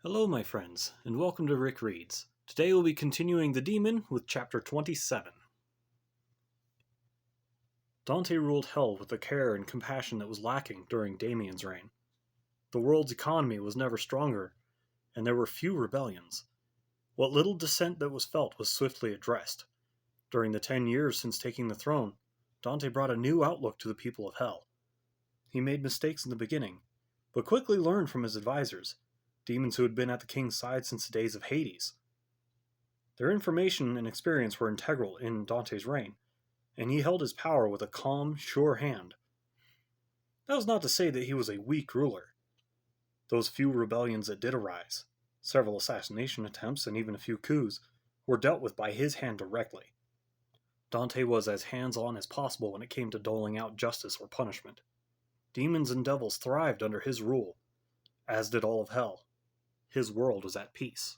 Hello, my friends, and welcome to Rick Reads. Today we'll be continuing The Demon with Chapter 27. Dante ruled hell with the care and compassion that was lacking during Damien's reign. The world's economy was never stronger, and there were few rebellions. What little dissent that was felt was swiftly addressed. During the 10 years since taking the throne, Dante brought a new outlook to the people of hell. He made mistakes in the beginning, but quickly learned from his advisors, demons who had been at the king's side since the days of Hades. Their information and experience were integral in Dante's reign, and he held his power with a calm, sure hand. That was not to say that he was a weak ruler. Those few rebellions that did arise, several assassination attempts and even a few coups, were dealt with by his hand directly. Dante was as hands-on as possible when it came to doling out justice or punishment. Demons and devils thrived under his rule, as did all of hell. His world was at peace.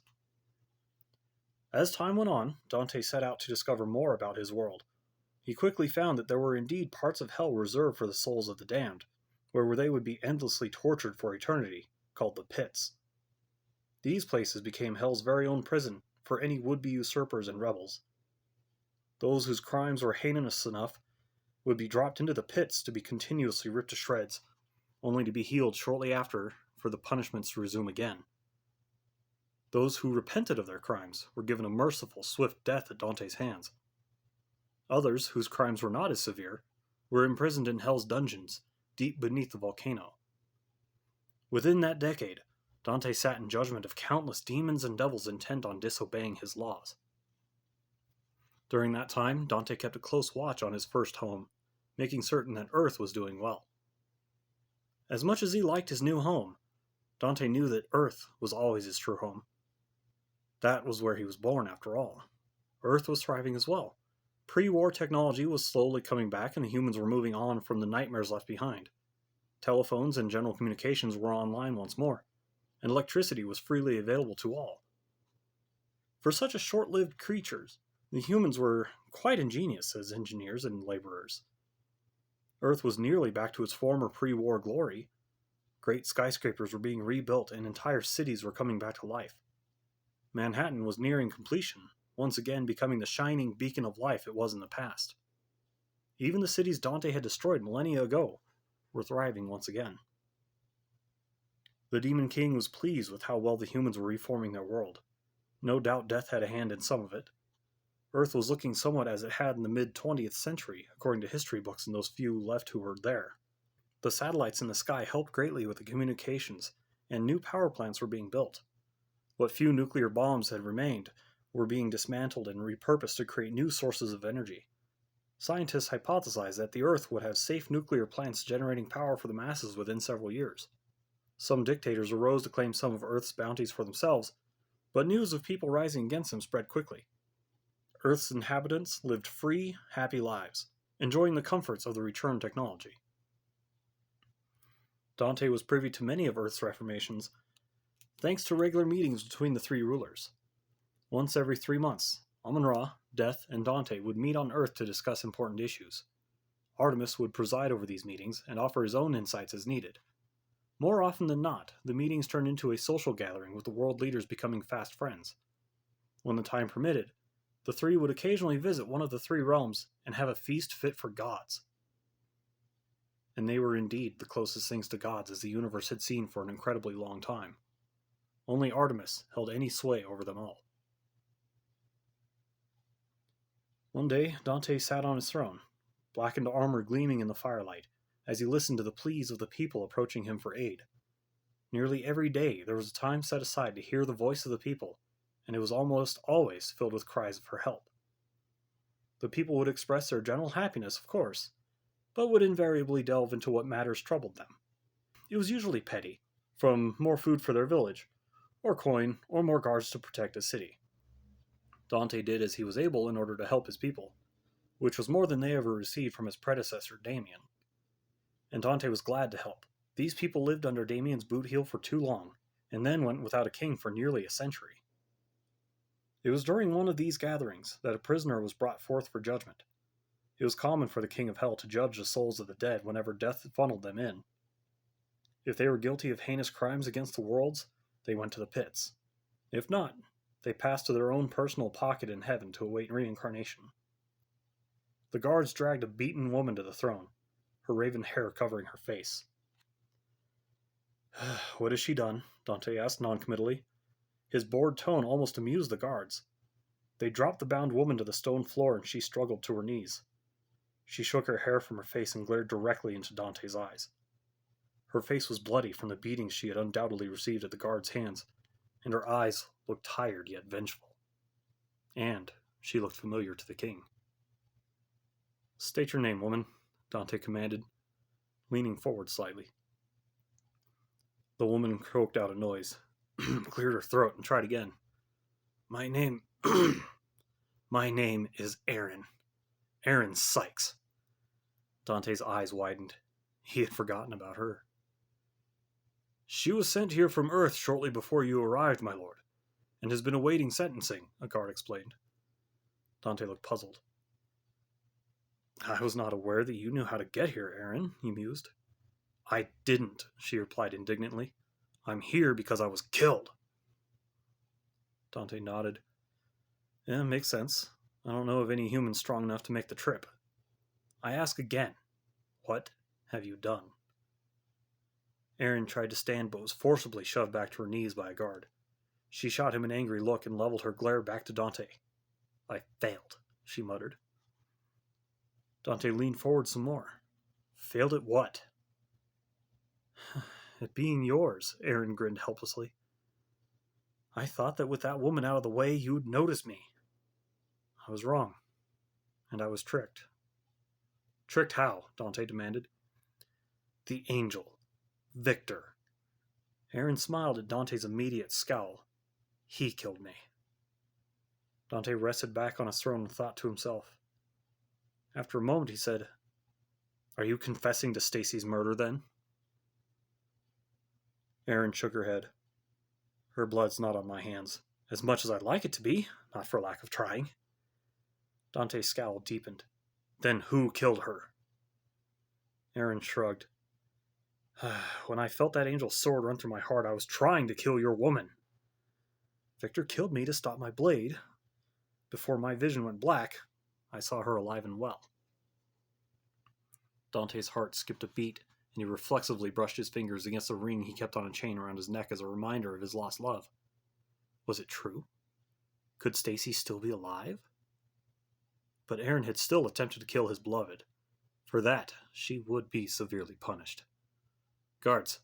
As time went on, Dante set out to discover more about his world. He quickly found that there were indeed parts of hell reserved for the souls of the damned, where they would be endlessly tortured for eternity, called the pits. These places became hell's very own prison for any would-be usurpers and rebels. Those whose crimes were heinous enough would be dropped into the pits to be continuously ripped to shreds, only to be healed shortly after for the punishments to resume again. Those who repented of their crimes were given a merciful, swift death at Dante's hands. Others, whose crimes were not as severe, were imprisoned in hell's dungeons, deep beneath the volcano. Within that decade, Dante sat in judgment of countless demons and devils intent on disobeying his laws. During that time, Dante kept a close watch on his first home, making certain that Earth was doing well. As much as he liked his new home, Dante knew that Earth was always his true home. That was where he was born, after all. Earth was thriving as well. Pre-war technology was slowly coming back, and the humans were moving on from the nightmares left behind. Telephones and general communications were online once more, and electricity was freely available to all. For such a short-lived creatures, the humans were quite ingenious as engineers and laborers. Earth was nearly back to its former pre-war glory. Great skyscrapers were being rebuilt, and entire cities were coming back to life. Manhattan was nearing completion, once again becoming the shining beacon of life it was in the past. Even the cities Dante had destroyed millennia ago were thriving once again. The Demon King was pleased with how well the humans were reforming their world. No doubt death had a hand in some of it. Earth was looking somewhat as it had in the mid-20th century, according to history books and those few left who were there. The satellites in the sky helped greatly with the communications, and new power plants were being built. What few nuclear bombs had remained were being dismantled and repurposed to create new sources of energy. Scientists hypothesized that the Earth would have safe nuclear plants generating power for the masses within several years. Some dictators arose to claim some of Earth's bounties for themselves, but news of people rising against them spread quickly. Earth's inhabitants lived free, happy lives, enjoying the comforts of the returned technology. Dante was privy to many of Earth's reformations, thanks to regular meetings between the three rulers. Once every 3 months, Amun-Ra, Death, and Dante would meet on Earth to discuss important issues. Artemis would preside over these meetings and offer his own insights as needed. More often than not, the meetings turned into a social gathering with the world leaders becoming fast friends. When the time permitted, the three would occasionally visit one of the three realms and have a feast fit for gods. And they were indeed the closest things to gods as the universe had seen for an incredibly long time. Only Artemis held any sway over them all. One day, Dante sat on his throne, blackened armor gleaming in the firelight, as he listened to the pleas of the people approaching him for aid. Nearly every day there was a time set aside to hear the voice of the people, and it was almost always filled with cries for help. The people would express their general happiness, of course, but would invariably delve into what matters troubled them. It was usually petty, from more food for their village, or coin, or more guards to protect a city. Dante did as he was able in order to help his people, which was more than they ever received from his predecessor, Damien. And Dante was glad to help. These people lived under Damien's boot heel for too long, and then went without a king for nearly a century. It was during one of these gatherings that a prisoner was brought forth for judgment. It was common for the king of hell to judge the souls of the dead whenever death funneled them in. If they were guilty of heinous crimes against the worlds, they went to the pits. If not, they passed to their own personal pocket in heaven to await reincarnation. The guards dragged a beaten woman to the throne, her raven hair covering her face. "What has she done?" Dante asked noncommittally. His bored tone almost amused the guards. They dropped the bound woman to the stone floor and she struggled to her knees. She shook her hair from her face and glared directly into Dante's eyes. Her face was bloody from the beatings she had undoubtedly received at the guards' hands, and her eyes looked tired yet vengeful. And she looked familiar to the king. "State your name, woman," Dante commanded, leaning forward slightly. The woman croaked out a noise, cleared her throat, and tried again. My name is Aaron. Aaron Sykes." Dante's eyes widened. He had forgotten about her. "She was sent here from Earth shortly before you arrived, my lord, and has been awaiting sentencing," a guard explained. Dante looked puzzled. "I was not aware that you knew how to get here, Aaron," he mused. "I didn't," she replied indignantly. "I'm here because I was killed." Dante nodded. "Yeah, makes sense. I don't know of any human strong enough to make the trip. I ask again, what have you done?" Aaron tried to stand but was forcibly shoved back to her knees by a guard. She shot him an angry look and leveled her glare back to Dante. "I failed," she muttered. Dante leaned forward some more. "Failed at what?" "At being yours," Aaron grinned helplessly. "I thought that with that woman out of the way, you'd notice me. I was wrong, and I was tricked." "Tricked how?" Dante demanded. "The angel. Victor." Aaron smiled at Dante's immediate scowl. "He killed me." Dante rested back on his throne and thought to himself. After a moment he said, "Are you confessing to Stacy's murder then?" Aaron shook her head. "Her blood's not on my hands, as much as I'd like it to be, not for lack of trying." Dante's scowl deepened. "Then who killed her?" Aaron shrugged. "When I felt that angel's sword run through my heart, I was trying to kill your woman. Victor killed me to stop my blade. Before my vision went black, I saw her alive and well." Dante's heart skipped a beat, and he reflexively brushed his fingers against the ring he kept on a chain around his neck as a reminder of his lost love. Was it true? Could Stacy still be alive? But Aaron had still attempted to kill his beloved. For that, she would be severely punished. "Guards,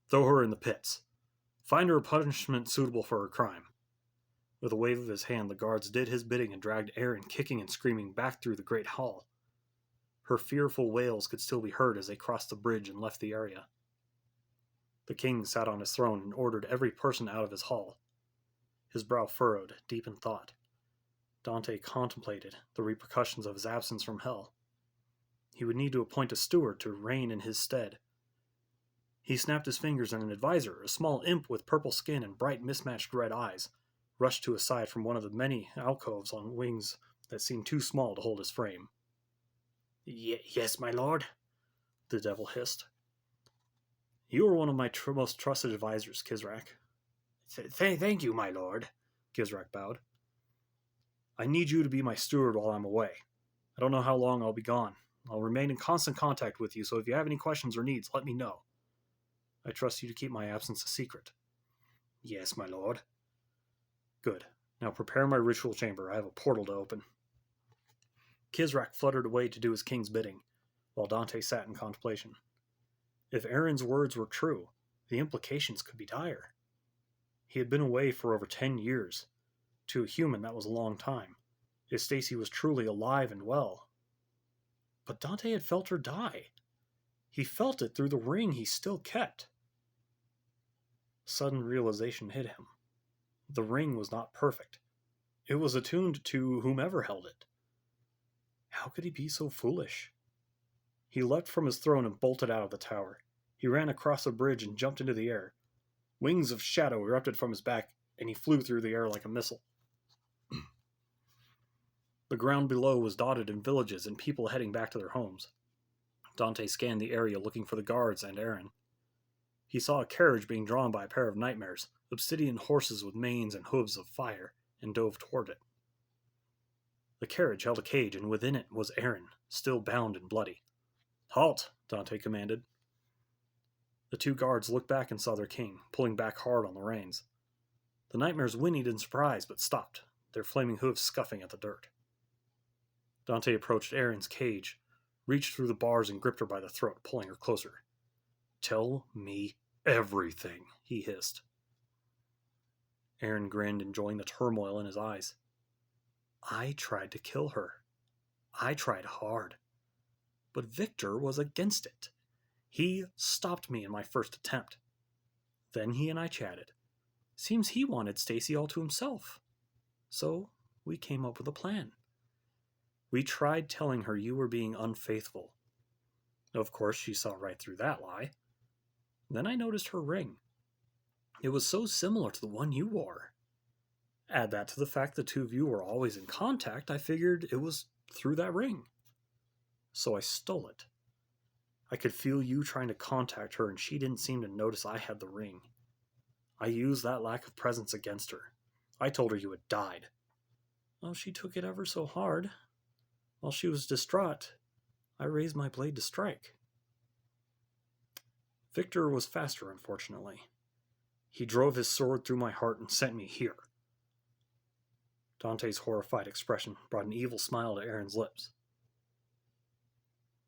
throw her in the pits. Find her a punishment suitable for her crime." With a wave of his hand, the guards did his bidding and dragged Aaron kicking and screaming back through the great hall. Her fearful wails could still be heard as they crossed the bridge and left the area. The king sat on his throne and ordered every person out of his hall. His brow furrowed, deep in thought. Dante contemplated the repercussions of his absence from hell. He would need to appoint a steward to reign in his stead. He snapped his fingers and an advisor, a small imp with purple skin and bright mismatched red eyes, rushed to his side from one of the many alcoves on wings that seemed too small to hold his frame. Yes, my lord," the devil hissed. "You are one of my most trusted advisors, Kizrak." Thank you, my lord," Kizrak bowed. "I need you to be my steward while I'm away. I don't know how long I'll be gone. I'll remain in constant contact with you, so if you have any questions or needs, let me know. I trust you to keep my absence a secret." "Yes, my lord." "Good. Now prepare my ritual chamber. I have a portal to open." Kizrak fluttered away to do his king's bidding, while Dante sat in contemplation. If Aaron's words were true, the implications could be dire. He had been away for over 10 years. To a human, that was a long time. If Stacy was truly alive and well. But Dante had felt her die. He felt it through the ring he still kept. Sudden realization hit him. The ring was not perfect. It was attuned to whomever held it. How could he be so foolish? He leapt from his throne and bolted out of the tower. He ran across a bridge and jumped into the air. Wings of shadow erupted from his back, and he flew through the air like a missile. The ground below was dotted in villages and people heading back to their homes. Dante scanned the area looking for the guards and Aaron. He saw a carriage being drawn by a pair of nightmares, obsidian horses with manes and hooves of fire, and dove toward it. The carriage held a cage, and within it was Aaron, still bound and bloody. "Halt!" Dante commanded. The two guards looked back and saw their king, pulling back hard on the reins. The nightmares whinnied in surprise, but stopped, their flaming hooves scuffing at the dirt. Dante approached Aaron's cage, reached through the bars and gripped her by the throat, pulling her closer. "Tell me everything," he hissed. Aaron grinned, enjoying the turmoil in his eyes. "I tried to kill her. I tried hard. But Victor was against it. He stopped me in my first attempt. Then he and I chatted. Seems he wanted Stacy all to himself. So we came up with a plan. We tried telling her you were being unfaithful. Of course, she saw right through that lie. Then I noticed her ring. It was so similar to the one you wore. Add that to the fact the two of you were always in contact, I figured it was through that ring. So I stole it. I could feel you trying to contact her, and she didn't seem to notice I had the ring. I used that lack of presence against her. I told her you had died. Well, she took it ever so hard. While she was distraught, I raised my blade to strike. Victor was faster, unfortunately. He drove his sword through my heart and sent me here." Dante's horrified expression brought an evil smile to Aaron's lips.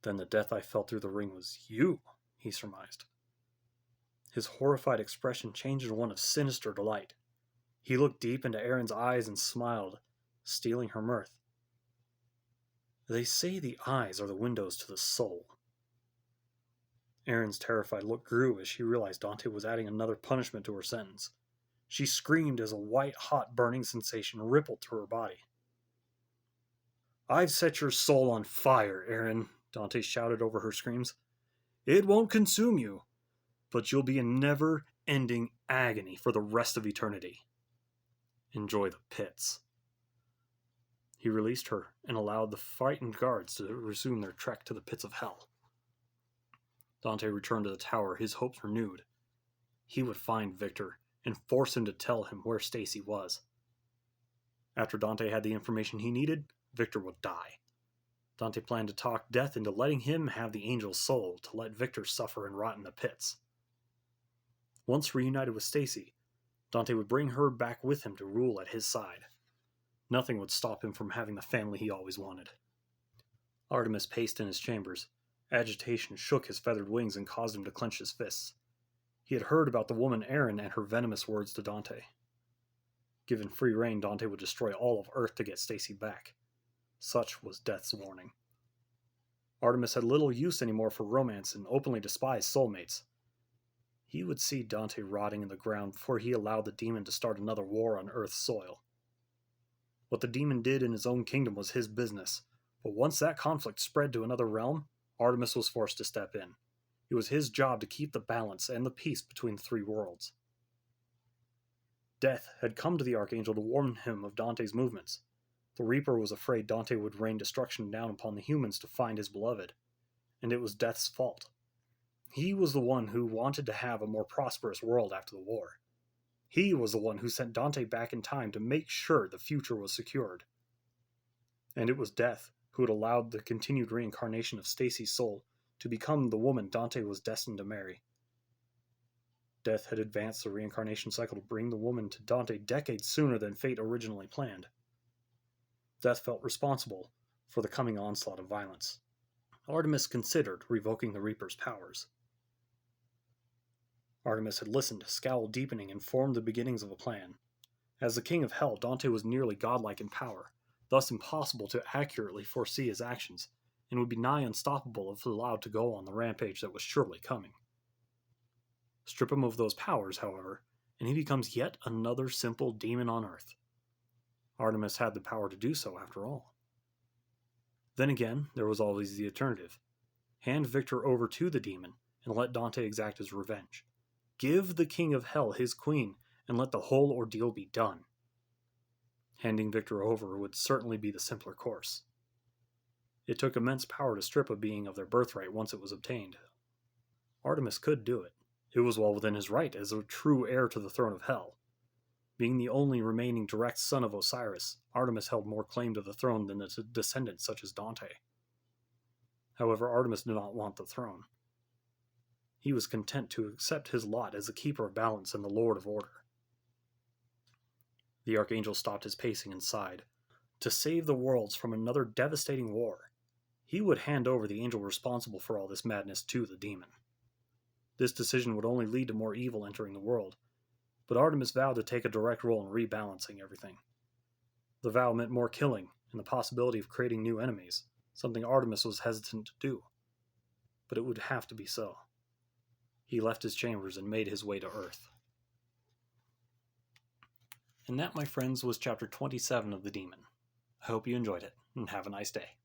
"Then the death I felt through the ring was you," he surmised. His horrified expression changed to one of sinister delight. He looked deep into Aaron's eyes and smiled, stealing her mirth. "They say the eyes are the windows to the soul." Aaron's terrified look grew as she realized Dante was adding another punishment to her sentence. She screamed as a white-hot burning sensation rippled through her body. "I've set your soul on fire, Aaron," Dante shouted over her screams. "It won't consume you, but you'll be in never-ending agony for the rest of eternity. Enjoy the pits." He released her and allowed the frightened guards to resume their trek to the pits of hell. Dante returned to the tower, his hopes renewed. He would find Victor and force him to tell him where Stacy was. After Dante had the information he needed, Victor would die. Dante planned to talk death into letting him have the angel's soul to let Victor suffer and rot in the pits. Once reunited with Stacy, Dante would bring her back with him to rule at his side. Nothing would stop him from having the family he always wanted. Artemis paced in his chambers. Agitation shook his feathered wings and caused him to clench his fists. He had heard about the woman Erin and her venomous words to Dante. Given free rein, Dante would destroy all of Earth to get Stacy back. Such was death's warning. Artemis had little use anymore for romance and openly despised soulmates. He would see Dante rotting in the ground before he allowed the demon to start another war on Earth's soil. What the demon did in his own kingdom was his business, but once that conflict spread to another realm, Artemis was forced to step in. It was his job to keep the balance and the peace between the three worlds. Death had come to the Archangel to warn him of Dante's movements. The Reaper was afraid Dante would rain destruction down upon the humans to find his beloved, and it was Death's fault. He was the one who wanted to have a more prosperous world after the war. He was the one who sent Dante back in time to make sure the future was secured. And it was Death who had allowed the continued reincarnation of Stacy's soul to become the woman Dante was destined to marry. Death had advanced the reincarnation cycle to bring the woman to Dante decades sooner than fate originally planned. Death felt responsible for the coming onslaught of violence. Artemis considered revoking the Reaper's powers. Artemis had listened, scowl deepening, and formed the beginnings of a plan. As the king of hell, Dante was nearly godlike in power, thus impossible to accurately foresee his actions, and would be nigh unstoppable if allowed to go on the rampage that was surely coming. Strip him of those powers, however, and he becomes yet another simple demon on Earth. Artemis had the power to do so, after all. Then again, there was always the alternative. Hand Victor over to the demon, and let Dante exact his revenge. Give the king of hell his queen, and let the whole ordeal be done. Handing Victor over would certainly be the simpler course. It took immense power to strip a being of their birthright once it was obtained. Artemis could do it. It was well within his right as a true heir to the throne of Hell. Being the only remaining direct son of Osiris, Artemis held more claim to the throne than a descendant such as Dante. However, Artemis did not want the throne. He was content to accept his lot as the keeper of balance and the lord of order. The archangel stopped his pacing and sighed. To save the worlds from another devastating war, he would hand over the angel responsible for all this madness to the demon. This decision would only lead to more evil entering the world, but Artemis vowed to take a direct role in rebalancing everything. The vow meant more killing and the possibility of creating new enemies, something Artemis was hesitant to do. But it would have to be so. He left his chambers and made his way to Earth. And that, my friends, was chapter 27 of The Demon. I hope you enjoyed it, and have a nice day.